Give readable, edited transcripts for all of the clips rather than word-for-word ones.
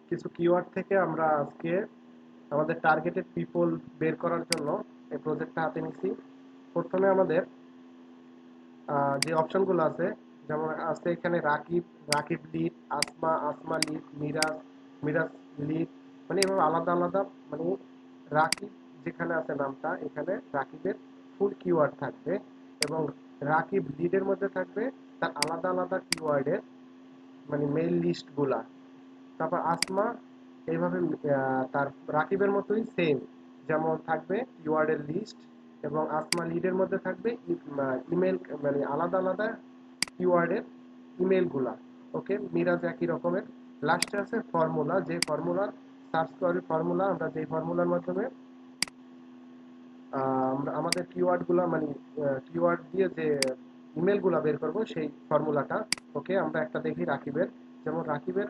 কিছু কিওয়ার্ড থেকে আমরা আজকে আমাদের টার্গেটেড পিপল বের করার জন্য এই প্রজেক্টটা হাতে নিছি। প্রথমে আমাদের যে অপশনগুলো আছে, যেমন আছে এখানে Rakib, Rakib lead, Asma, Asma lead, Miraj, Miraj lead, মানে এভাবে আলাদা আলাদা, মানে রাকিব যেখানে আছে নামটা, এখানে রাকিবের ফুল কিওয়ার্ড থাকবে এবং রাকিব লিডের মধ্যে থাকবে তার আলাদা আলাদা কিওয়ার্ডের মানে মেইল লিস্টগুলা। তারপর আসমা এইভাবে তার রাকিবের মতোই সেম, যেমন থাকবে কিওয়ার্ডের লিস্ট, এবং আসমা লিডের মধ্যে থাকবে ইমেল, মানে আলাদা আলাদা কিওয়ার্ডের ইমেলগুলা। ওকে, মিরাজ একই রকমের। লাস্টে আছে ফর্মুলা, যে ফর্মুলার সার্চ করে ফর্মুলা, আমরা যে ফর্মুলার মাধ্যমে আমরা আমাদের কিওয়ার্ডগুলো মানে কিওয়ার্ড দিয়ে যে ইমেলগুলো বের করব সেই ফর্মুলাটা। ওকে, আমরা একটা দেখি রাকিবের। যেমন রাকিবের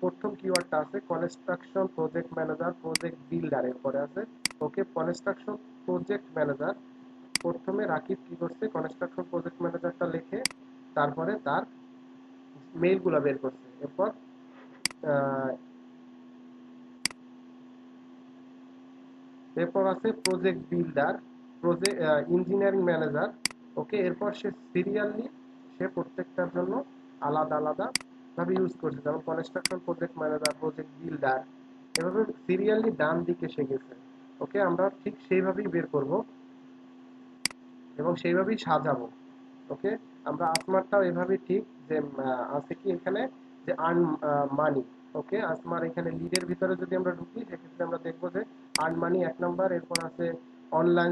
প্রথম কিওয়ার্ডটা আছে construction project manager project builder, এরপরে আছে ওকে কনস্ট্রাকশন প্রজেক্ট ম্যানেজার। প্রথমে রাকিব কি করছে, কনস্ট্রাকশন প্রজেক্ট ম্যানেজারটা লিখে তারপরে তার মেইলগুলো বের করছে। এরপর আহ, এরপর আছে project builder, project engineering manager. Okay, এরপর সে সিরিয়ালি সে প্রত্যেকটার জন্য আলাদা আলাদা ভাবে ইউজ করছে, যেমন construction project manager, project builder, এভাবে সিরিয়ালি ডান দিকে সে গেছে। ওকে, আমরা ঠিক সেইভাবেই বের করব এবং সেইভাবেই সাজাবো। ওকে, আমরা আসমারটাও এভাবেই ঠিক যে আছে কি এখানে যে আর্ন মানি। ওকে, আসমার এখানে লিডের ভিতরে যদি আমরা ঢুকি সেক্ষেত্রে আমরা দেখবো যে আর্ন মানি 1 নম্বর, এরপর আছে online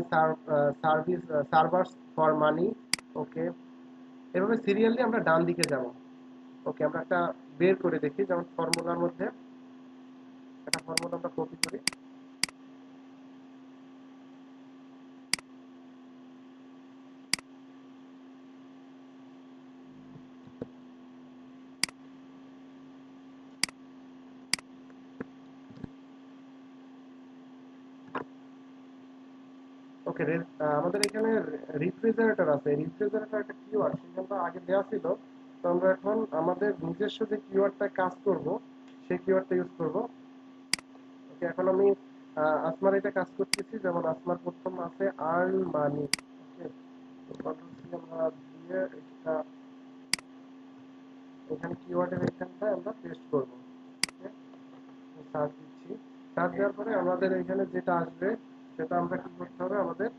service servers for money. Okay, এভাবে সিরিয়ালি আমরা ডান দিকে যাব। ওকে, আমরা একটা বের করে দেখি, যেমন ফর্মুলার মধ্যে একটা ফর্মুলা আমরা কপি করি। ওকে, আমাদের এখানে রিফ্রিজারেটর আছে। রিফ্রিজারেটর একটা কিওয়ার্ড, সেখানটা আগে দেওয়া ছিল। তো আমরা এখন আমাদের নিজস্ব যে কিওয়ার্ডটা কাজ করব সেই কিওয়ার্ডটা ইউজ করব। ওকে, এখন আমি আসমার এটা কাজ করতেছি, যেমন আসমার প্রথম আছে আর্ন মানি। ওকে, কন্ট্রোল সি আমরা দিয়ে এটা এখানে কিওয়ার্ডের এখানটায় আমরা পেস্ট করব। ওকে, সার্চ দিচ্ছি। সার্চ দেওয়ার পরে আমাদের এখানে যেটা আসবে সেটা আমরা কি করতে হবে, আমাদের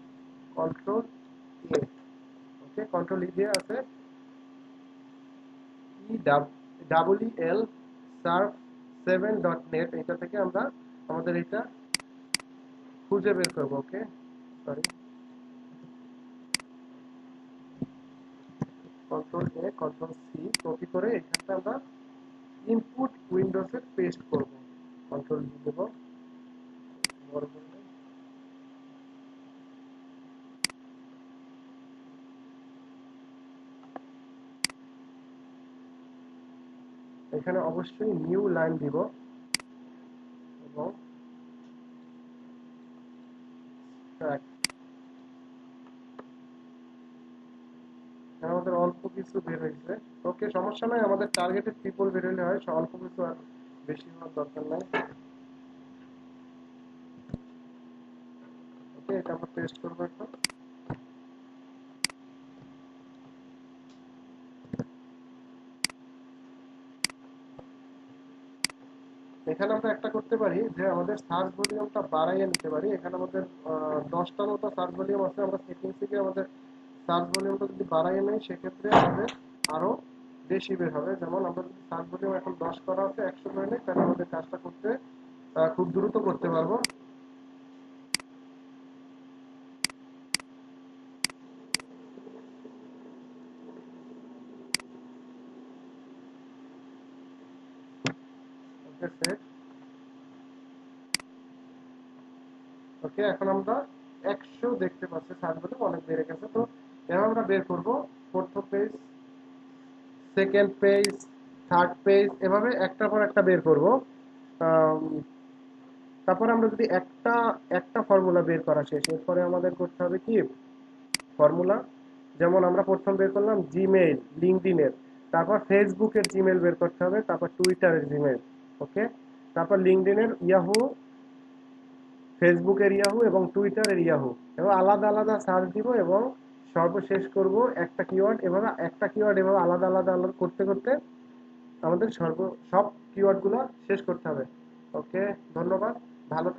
কন্ট্রোল এ। ওকে, কন্ট্রোল ই দিয়ে আছে EWEL সার্ভ 7.net, এটা থেকে আমরা আমাদের এটা খুঁজে বের করব। ওকে, সরি, কন্ট্রোল এ কন্ট্রোল সি কপি করে এখানটা আমরা ইনপুট উইন্ডোজে পেস্ট করব। কন্ট্রোল ভি দেব, বড় করে। এখানে অবশ্যই নিউ লাইন দিব এবং ট্র্যাক। আমাদের অল্প কিছু বের হয়েছে। ওকে, সমস্যা নাই, আমাদের টার্গেটেড পিপল বের হলে হয়, অল্প কিছু, আর বেশি হওয়ার দরকার নাই। ওকে, এটা আমরা পেস্ট করবো এখন। এখানে আমরা একটা করতে পারি যে আমাদের সার্চ ভলিউমটা বাড়াইয়ে নিতে পারি। এখানে আমাদের 10টার মতো সার্চ ভলিউম আছে, আমরা সেটিংস থেকে আমাদের সার্চ ভলিউমটা যদি বাড়াইয়ে নেই সেক্ষেত্রে আমাদের আরো বেশি বের হবে। যেমন আমরা যদি সার্চ ভলিউম এখন 10 করা আছে 100 করে নেই, তাহলে আমাদের কাজটা করতে খুব দ্রুত করতে পারবো। ওকে, সেট। ওকে, এখন আমরা 100 দেখতে পাচ্ছি, সার্চ ভলিউম অনেক বেড়ে গেছে। তো এভাবে আমরা বের করবো প্রথম page, second page, third page, এভাবে একটার পর একটা বের করব। আম, তারপরে আমরা যদি একটা একটা ফর্মুলা বের করা শেষ, এরপরে আমাদের করতে হবে কি ফর্মুলা, যেমন আমরা প্রথম বের করলাম জিমেইল লিঙ্কডইনের, তারপর ফেসবুকের জিমেইল বের করতে হবে, তারপর টুইটারের জিমেইল। ওকে, তারপর লিঙ্কডইনের ইয়াহু, ফেসবুকের ইয়াহু এবং টুইটারের ইয়াহু, এবং আলাদা আলাদা সার্চ দিব এবং সর্বশেষ করব একটা কিওয়ার্ড এভাবে আলাদা আলাদা আলাদা করতে করতে আমাদের সব কিওয়ার্ডগুলো শেষ করতে হবে। ওকে, ধন্যবাদ, ভালো থাকবেন।